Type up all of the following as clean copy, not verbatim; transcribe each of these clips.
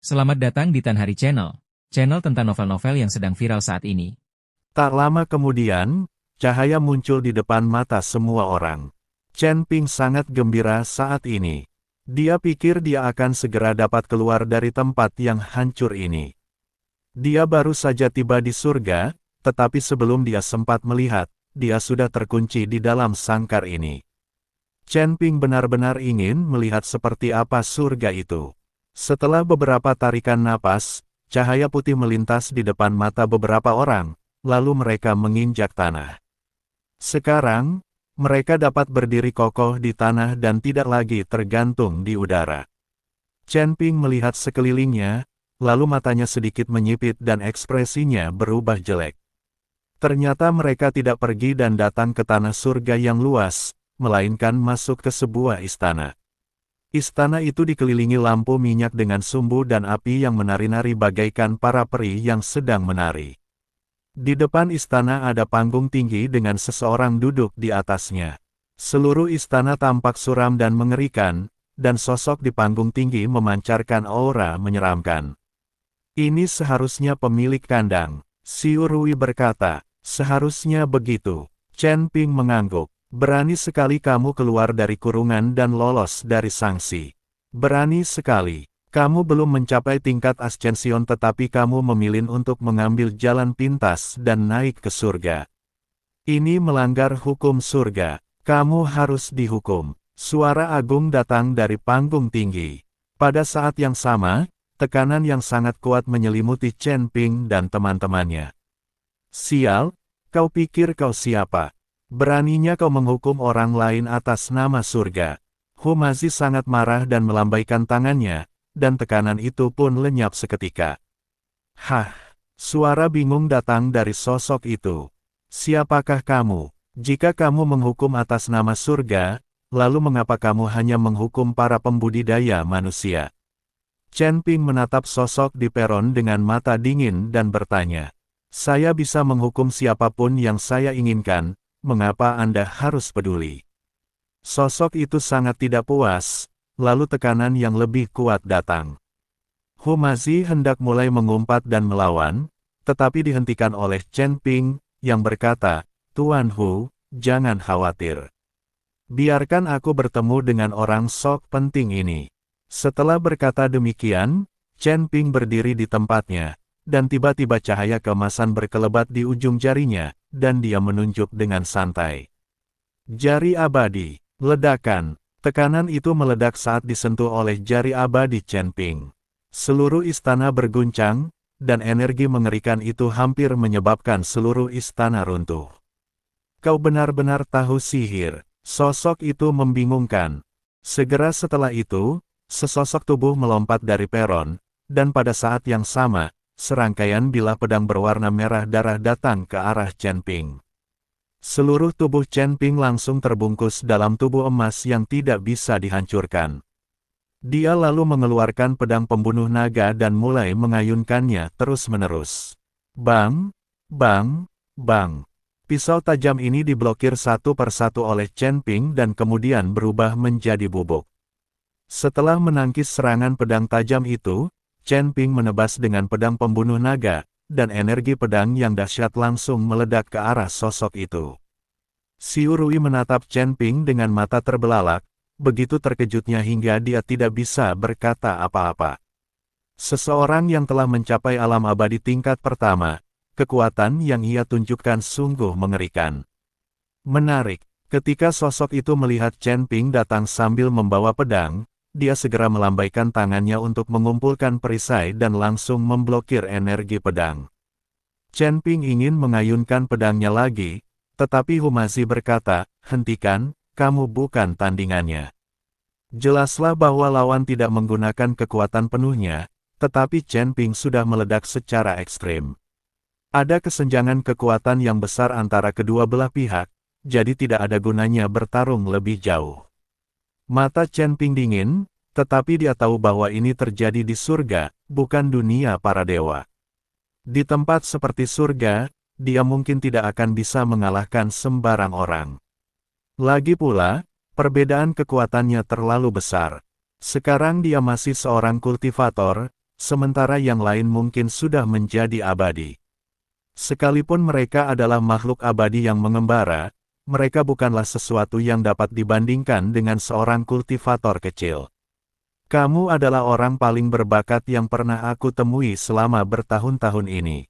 Selamat datang di Tan Hari Channel, channel tentang novel-novel yang sedang viral saat ini. Tak lama kemudian, cahaya muncul di depan mata semua orang. Chen Ping sangat gembira saat ini. Dia pikir dia akan segera dapat keluar dari tempat yang hancur ini. Dia baru saja tiba di surga, tetapi sebelum dia sempat melihat, dia sudah terkunci di dalam sangkar ini. Chen Ping benar-benar ingin melihat seperti apa surga itu. Setelah beberapa tarikan napas, cahaya putih melintas di depan mata beberapa orang, lalu mereka menginjak tanah. Sekarang, mereka dapat berdiri kokoh di tanah dan tidak lagi tergantung di udara. Chen Ping melihat sekelilingnya, lalu matanya sedikit menyipit dan ekspresinya berubah jelek. Ternyata mereka tidak pergi dan datang ke tanah surga yang luas, melainkan masuk ke sebuah istana. Istana itu dikelilingi lampu minyak dengan sumbu dan api yang menari-nari bagaikan para peri yang sedang menari. Di depan istana ada panggung tinggi dengan seseorang duduk di atasnya. Seluruh istana tampak suram dan mengerikan, dan sosok di panggung tinggi memancarkan aura menyeramkan. Ini seharusnya pemilik kandang, Xiu Rui berkata, seharusnya begitu. Chen Ping mengangguk. Berani sekali kamu keluar dari kurungan dan lolos dari sanksi. Berani sekali. Kamu belum mencapai tingkat ascension tetapi kamu memilih untuk mengambil jalan pintas dan naik ke surga. Ini melanggar hukum surga. Kamu harus dihukum. Suara agung datang dari panggung tinggi. Pada saat yang sama, tekanan yang sangat kuat menyelimuti Chen Ping dan teman-temannya. Sial, kau pikir kau siapa? Beraninya kau menghukum orang lain atas nama surga. Humazi sangat marah dan melambaikan tangannya, dan tekanan itu pun lenyap seketika. Hah, suara bingung datang dari sosok itu. Siapakah kamu? Jika kamu menghukum atas nama surga, lalu mengapa kamu hanya menghukum para pembudidaya manusia? Chen Ping menatap sosok di peron dengan mata dingin dan bertanya. Saya bisa menghukum siapapun yang saya inginkan. Mengapa Anda harus peduli? Sosok itu sangat tidak puas, lalu tekanan yang lebih kuat datang. Humazi hendak mulai mengumpat dan melawan, tetapi dihentikan oleh Chen Ping, yang berkata, Tuan Hu, jangan khawatir. Biarkan aku bertemu dengan orang sok penting ini. Setelah berkata demikian, Chen Ping berdiri di tempatnya, dan tiba-tiba cahaya keemasan berkelebat di ujung jarinya, dan dia menunjuk dengan santai. Jari abadi, ledakan, tekanan itu meledak saat disentuh oleh jari abadi Chen Ping. Seluruh istana berguncang, dan energi mengerikan itu hampir menyebabkan seluruh istana runtuh. Kau benar-benar tahu sihir, sosok itu membingungkan. Segera setelah itu, sesosok tubuh melompat dari peron, dan pada saat yang sama, serangkaian bilah pedang berwarna merah darah datang ke arah Chen Ping. Seluruh tubuh Chen Ping langsung terbungkus dalam tubuh emas yang tidak bisa dihancurkan. Dia lalu mengeluarkan pedang pembunuh naga dan mulai mengayunkannya terus-menerus. Bang, bang, bang. Pisau tajam ini diblokir satu persatu oleh Chen Ping dan kemudian berubah menjadi bubuk. Setelah menangkis serangan pedang tajam itu, Chen Ping menebas dengan pedang pembunuh naga, dan energi pedang yang dahsyat langsung meledak ke arah sosok itu. Xiu Rui menatap Chen Ping dengan mata terbelalak, begitu terkejutnya hingga dia tidak bisa berkata apa-apa. Seseorang yang telah mencapai alam abadi tingkat pertama, kekuatan yang ia tunjukkan sungguh mengerikan. Menarik, ketika sosok itu melihat Chen Ping datang sambil membawa pedang, dia segera melambaikan tangannya untuk mengumpulkan perisai dan langsung memblokir energi pedang. Chen Ping ingin mengayunkan pedangnya lagi, tetapi Humazi berkata, hentikan, kamu bukan tandingannya. Jelaslah bahwa lawan tidak menggunakan kekuatan penuhnya, tetapi Chen Ping sudah meledak secara ekstrim. Ada kesenjangan kekuatan yang besar antara kedua belah pihak, jadi tidak ada gunanya bertarung lebih jauh. Mata Chen Ping dingin, tetapi dia tahu bahwa ini terjadi di surga, bukan dunia para dewa. Di tempat seperti surga, dia mungkin tidak akan bisa mengalahkan sembarang orang. Lagi pula, perbedaan kekuatannya terlalu besar. Sekarang dia masih seorang kultivator, sementara yang lain mungkin sudah menjadi abadi. Sekalipun mereka adalah makhluk abadi yang mengembara, mereka bukanlah sesuatu yang dapat dibandingkan dengan seorang kultivator kecil. Kamu adalah orang paling berbakat yang pernah aku temui selama bertahun-tahun ini.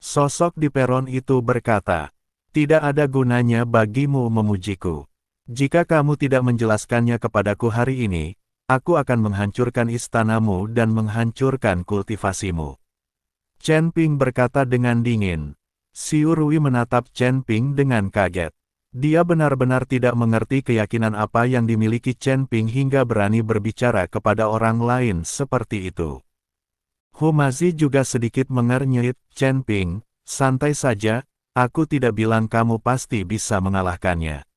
Sosok di peron itu berkata, tidak ada gunanya bagimu memujiku. Jika kamu tidak menjelaskannya kepadaku hari ini, aku akan menghancurkan istanamu dan menghancurkan kultivasimu. Chen Ping berkata dengan dingin. Xiu Rui menatap Chen Ping dengan kaget. Dia benar-benar tidak mengerti keyakinan apa yang dimiliki Chen Ping hingga berani berbicara kepada orang lain seperti itu. Humazi juga sedikit mengernyit, Chen Ping, santai saja, aku tidak bilang kamu pasti bisa mengalahkannya.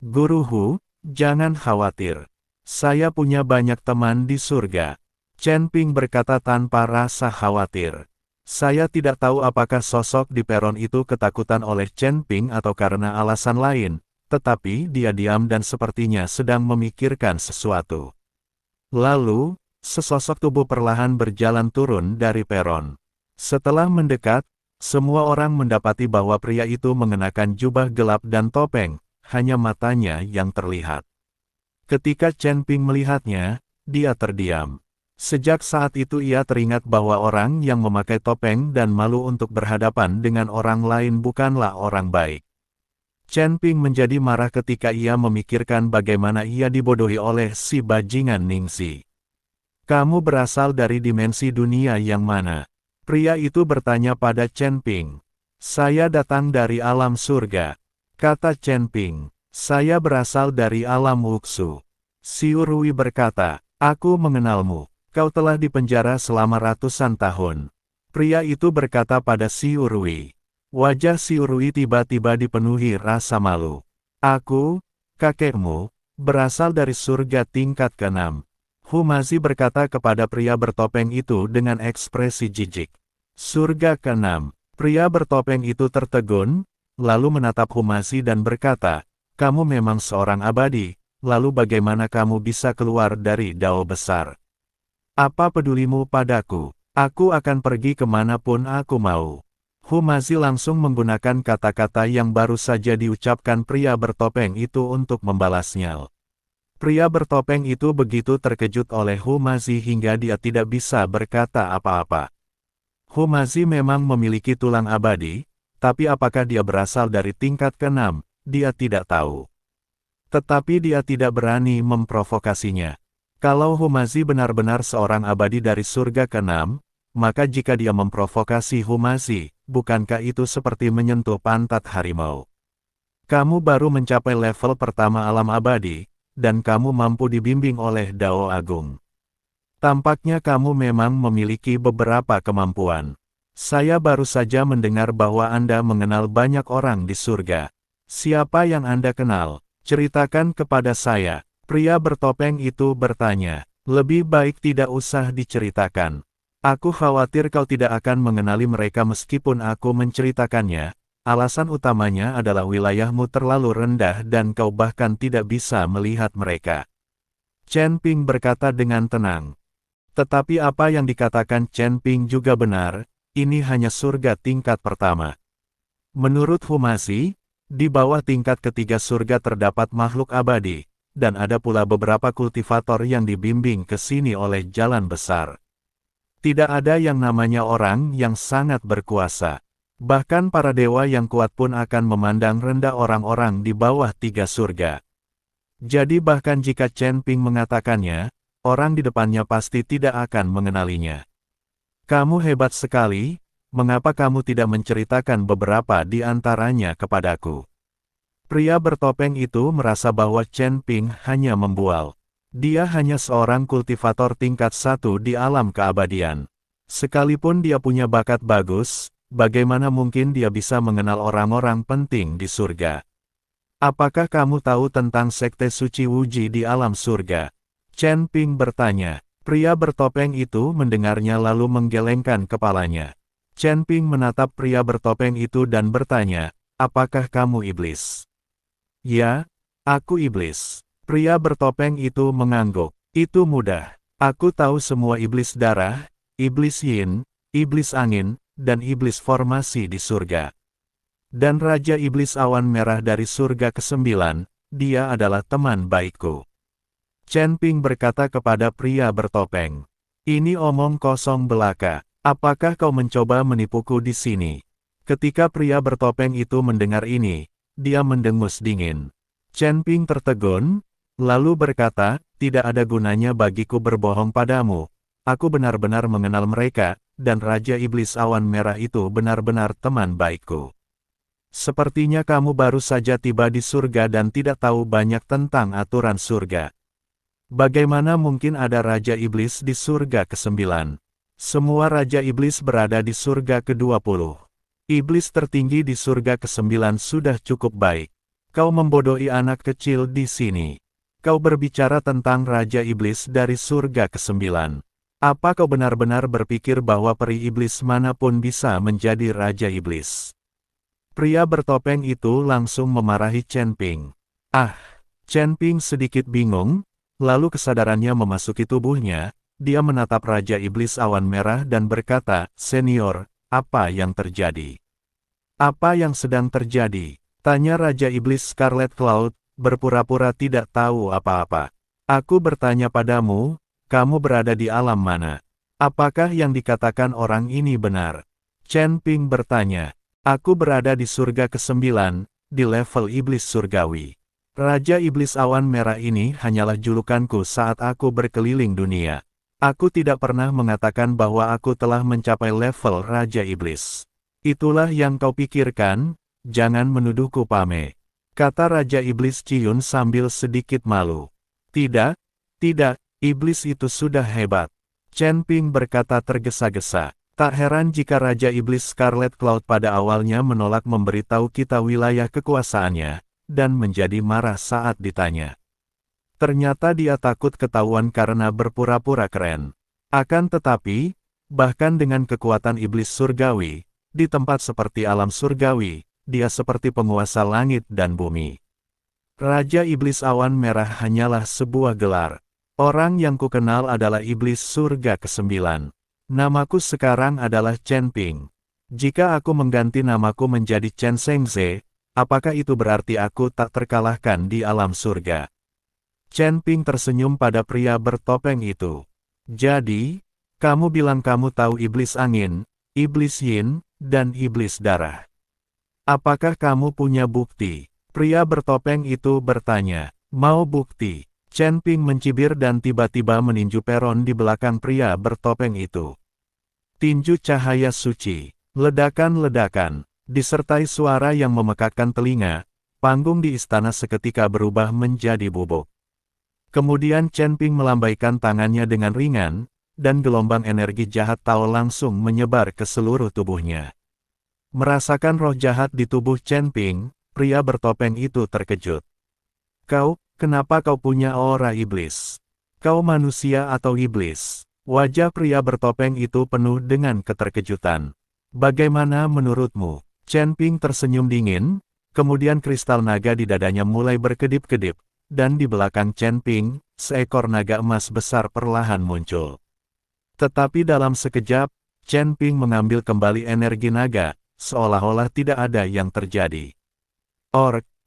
Guru Hu, jangan khawatir. Saya punya banyak teman di surga. Chen Ping berkata tanpa rasa khawatir. Saya tidak tahu apakah sosok di peron itu ketakutan oleh Chen Ping atau karena alasan lain, tetapi dia diam dan sepertinya sedang memikirkan sesuatu. Lalu, sesosok tubuh perlahan berjalan turun dari peron. Setelah mendekat, semua orang mendapati bahwa pria itu mengenakan jubah gelap dan topeng, hanya matanya yang terlihat. Ketika Chen Ping melihatnya, dia terdiam. Sejak saat itu ia teringat bahwa orang yang memakai topeng dan malu untuk berhadapan dengan orang lain bukanlah orang baik. Chen Ping menjadi marah ketika ia memikirkan bagaimana ia dibodohi oleh si bajingan Ningxi. Kamu berasal dari dimensi dunia yang mana? Pria itu bertanya pada Chen Ping. Saya datang dari alam surga, kata Chen Ping. Saya berasal dari alam Wuxu. Xiu Rui berkata, aku mengenalmu. Kau telah dipenjara selama ratusan tahun. Pria itu berkata pada Xiu Rui. Wajah Xiu Rui tiba-tiba dipenuhi rasa malu. Aku, kakekmu, berasal dari surga tingkat ke-6. Humazi berkata kepada pria bertopeng itu dengan ekspresi jijik. Surga ke-6. Pria bertopeng itu tertegun, lalu menatap Humazi dan berkata, kamu memang seorang abadi, lalu bagaimana kamu bisa keluar dari dao besar? Apa pedulimu padaku? Aku akan pergi kemanapun aku mau. Humazi langsung menggunakan kata-kata yang baru saja diucapkan pria bertopeng itu untuk membalasnya. Pria bertopeng itu begitu terkejut oleh Humazi hingga dia tidak bisa berkata apa-apa. Humazi memang memiliki tulang abadi, tapi apakah dia berasal dari tingkat ke-6, dia tidak tahu. Tetapi dia tidak berani memprovokasinya. Kalau Humazi benar-benar seorang abadi dari surga ke-6, maka jika dia memprovokasi Humazi, bukankah itu seperti menyentuh pantat harimau? Kamu baru mencapai level pertama alam abadi, dan kamu mampu dibimbing oleh Dao Agung. Tampaknya kamu memang memiliki beberapa kemampuan. Saya baru saja mendengar bahwa Anda mengenal banyak orang di surga. Siapa yang Anda kenal? Ceritakan kepada saya. Pria bertopeng itu bertanya, lebih baik tidak usah diceritakan. Aku khawatir kau tidak akan mengenali mereka meskipun aku menceritakannya. Alasan utamanya adalah wilayahmu terlalu rendah dan kau bahkan tidak bisa melihat mereka. Chen Ping berkata dengan tenang. Tetapi apa yang dikatakan Chen Ping juga benar, ini hanya surga tingkat pertama. Menurut Humazi, di bawah tingkat ketiga surga terdapat makhluk abadi. Dan ada pula beberapa kultivator yang dibimbing ke sini oleh jalan besar. Tidak ada yang namanya orang yang sangat berkuasa. Bahkan para dewa yang kuat pun akan memandang rendah orang-orang di bawah tiga surga. Jadi bahkan jika Chen Ping mengatakannya, orang di depannya pasti tidak akan mengenalinya. Kamu hebat sekali, mengapa kamu tidak menceritakan beberapa di antaranya kepadaku? Pria bertopeng itu merasa bahwa Chen Ping hanya membual. Dia hanya seorang kultivator tingkat 1 di alam keabadian. Sekalipun dia punya bakat bagus, bagaimana mungkin dia bisa mengenal orang-orang penting di surga? Apakah kamu tahu tentang sekte suci Wuji di alam surga? Chen Ping bertanya. Pria bertopeng itu mendengarnya lalu menggelengkan kepalanya. Chen Ping menatap pria bertopeng itu dan bertanya, apakah kamu iblis? Ya, aku iblis. Pria bertopeng itu mengangguk. Itu mudah. Aku tahu semua iblis darah, iblis yin, iblis angin, dan iblis formasi di surga. Dan Raja Iblis Awan Merah dari surga ke-9, dia adalah teman baikku. Chen Ping berkata kepada pria bertopeng. Ini omong kosong belaka. Apakah kau mencoba menipuku di sini? Ketika pria bertopeng itu mendengar ini, dia mendengus dingin. Chen Ping tertegun, lalu berkata, tidak ada gunanya bagiku berbohong padamu. Aku benar-benar mengenal mereka, dan Raja Iblis Awan Merah itu benar-benar teman baikku. Sepertinya kamu baru saja tiba di surga dan tidak tahu banyak tentang aturan surga. Bagaimana mungkin ada Raja Iblis di surga ke-9? Semua Raja Iblis berada di surga ke-20. Iblis tertinggi di surga ke-9 sudah cukup baik. Kau membodohi anak kecil di sini. Kau berbicara tentang Raja Iblis dari surga ke-9. Apa kau benar-benar berpikir bahwa peri iblis manapun bisa menjadi Raja Iblis? Pria bertopeng itu langsung memarahi Chen Ping. Chen Ping sedikit bingung, lalu kesadarannya memasuki tubuhnya, dia menatap Raja Iblis Awan Merah dan berkata, "Senior, apa yang terjadi?" "Apa yang sedang terjadi?" tanya Raja Iblis Scarlet Cloud, berpura-pura tidak tahu apa-apa. "Aku bertanya padamu, kamu berada di alam mana? Apakah yang dikatakan orang ini benar?" Chen Ping bertanya. "Aku berada di surga ke-9, di level iblis surgawi. Raja Iblis Awan Merah ini hanyalah julukanku saat aku berkeliling dunia. Aku tidak pernah mengatakan bahwa aku telah mencapai level Raja Iblis." "Itulah yang kau pikirkan, jangan menuduhku pame," kata Raja Iblis Ciun sambil sedikit malu. Tidak, iblis itu sudah hebat." Chen Ping berkata tergesa-gesa. Tak heran jika Raja Iblis Scarlet Cloud pada awalnya menolak memberitahu kita wilayah kekuasaannya, dan menjadi marah saat ditanya. Ternyata dia takut ketahuan karena berpura-pura keren. Akan tetapi, bahkan dengan kekuatan iblis surgawi, di tempat seperti alam surgawi, dia seperti penguasa langit dan bumi. Raja Iblis Awan Merah hanyalah sebuah gelar. Orang yang kukenal adalah iblis surga ke-9. Namaku sekarang adalah Chen Ping. Jika aku mengganti namaku menjadi Chen Shengze, apakah itu berarti aku tak terkalahkan di alam surga? Chen Ping tersenyum pada pria bertopeng itu. "Jadi, kamu bilang kamu tahu iblis angin, iblis yin, dan iblis darah. Apakah kamu punya bukti?" Pria bertopeng itu bertanya. "Mau bukti?" Chen Ping mencibir dan tiba-tiba meninju peron di belakang pria bertopeng itu. Tinju cahaya suci, ledakan-ledakan, disertai suara yang memekakkan telinga, panggung di istana seketika berubah menjadi bubuk. Kemudian Chen Ping melambaikan tangannya dengan ringan, dan gelombang energi jahat Tao langsung menyebar ke seluruh tubuhnya. Merasakan roh jahat di tubuh Chen Ping, pria bertopeng itu terkejut. Kenapa kau punya aura iblis? Kau manusia atau iblis?" Wajah pria bertopeng itu penuh dengan keterkejutan. "Bagaimana menurutmu?" Chen Ping tersenyum dingin, kemudian kristal naga di dadanya mulai berkedip-kedip, dan di belakang Chen Ping, seekor naga emas besar perlahan muncul. Tetapi dalam sekejap, Chen Ping mengambil kembali energi naga, seolah-olah tidak ada yang terjadi.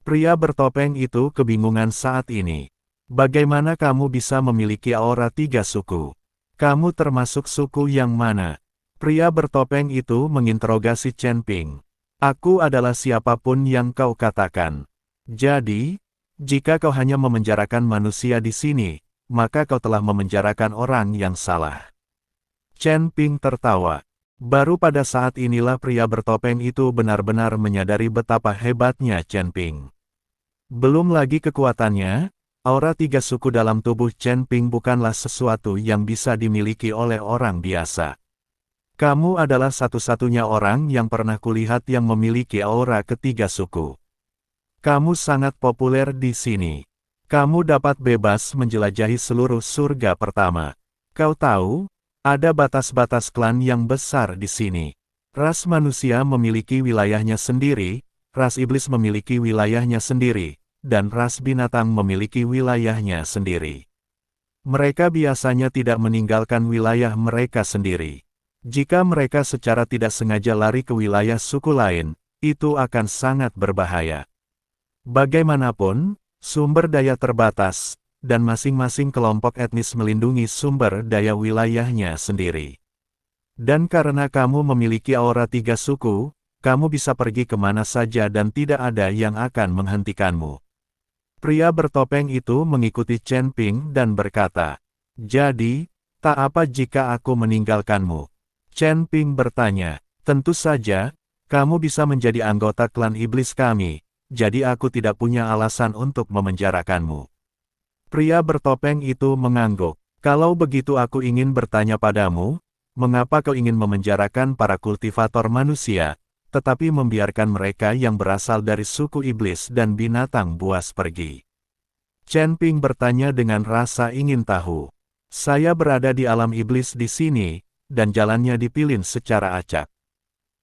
Pria bertopeng itu kebingungan saat ini. "Bagaimana kamu bisa memiliki aura 3 suku? Kamu termasuk suku yang mana?" Pria bertopeng itu menginterogasi Chen Ping. "Aku adalah siapapun yang kau katakan. Jadi, jika kau hanya memenjarakan manusia di sini, maka kau telah memenjarakan orang yang salah." Chen Ping tertawa. Baru pada saat inilah pria bertopeng itu benar-benar menyadari betapa hebatnya Chen Ping. Belum lagi kekuatannya, aura 3 suku dalam tubuh Chen Ping bukanlah sesuatu yang bisa dimiliki oleh orang biasa. "Kamu adalah satu-satunya orang yang pernah kulihat yang memiliki aura ketiga suku. Kamu sangat populer di sini. Kamu dapat bebas menjelajahi seluruh surga pertama. Kau tahu, ada batas-batas klan yang besar di sini. Ras manusia memiliki wilayahnya sendiri, ras iblis memiliki wilayahnya sendiri, dan ras binatang memiliki wilayahnya sendiri. Mereka biasanya tidak meninggalkan wilayah mereka sendiri. Jika mereka secara tidak sengaja lari ke wilayah suku lain, itu akan sangat berbahaya. Bagaimanapun, sumber daya terbatas, dan masing-masing kelompok etnis melindungi sumber daya wilayahnya sendiri. Dan karena kamu memiliki aura 3 suku, kamu bisa pergi kemana saja dan tidak ada yang akan menghentikanmu. Pria bertopeng itu mengikuti Chen Ping dan berkata, "Jadi, tak apa jika aku meninggalkanmu?" Chen Ping bertanya, "Tentu saja, kamu bisa menjadi anggota klan iblis kami, jadi aku tidak punya alasan untuk memenjarakanmu." Pria bertopeng itu mengangguk, "Kalau begitu aku ingin bertanya padamu, mengapa kau ingin memenjarakan para kultivator manusia, tetapi membiarkan mereka yang berasal dari suku iblis dan binatang buas pergi?" Chen Ping bertanya dengan rasa ingin tahu. "Saya berada di alam iblis di sini, dan jalannya dipilih secara acak.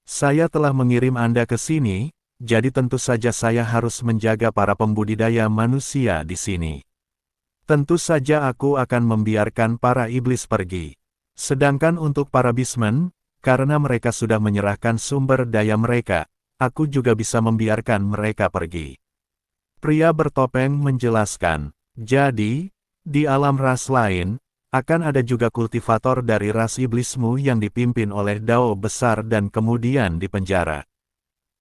Saya telah mengirim Anda ke sini, jadi tentu saja saya harus menjaga para pembudidaya manusia di sini. Tentu saja aku akan membiarkan para iblis pergi. Sedangkan untuk para bismen, karena mereka sudah menyerahkan sumber daya mereka, aku juga bisa membiarkan mereka pergi." Pria bertopeng menjelaskan, "Jadi, di alam ras lain, akan ada juga kultivator dari ras iblismu yang dipimpin oleh Dao besar dan kemudian dipenjara."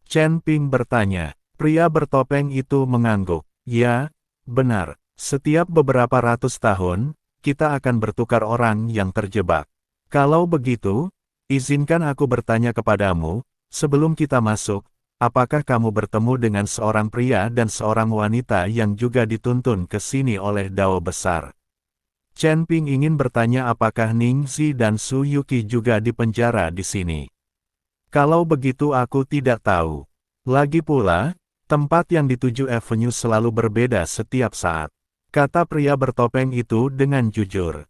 Chen Ping bertanya. Pria bertopeng itu mengangguk, "Ya, benar. Setiap beberapa ratus tahun, kita akan bertukar orang yang terjebak. Kalau begitu, izinkan aku bertanya kepadamu, sebelum kita masuk, apakah kamu bertemu dengan seorang pria dan seorang wanita yang juga dituntun ke sini oleh Dao besar?" Chen Ping ingin bertanya apakah Ning Zi dan Su Yuqi juga dipenjara di sini. "Kalau begitu aku tidak tahu. Lagi pula, tempat yang dituju Avenue selalu berbeda setiap saat," kata pria bertopeng itu dengan jujur.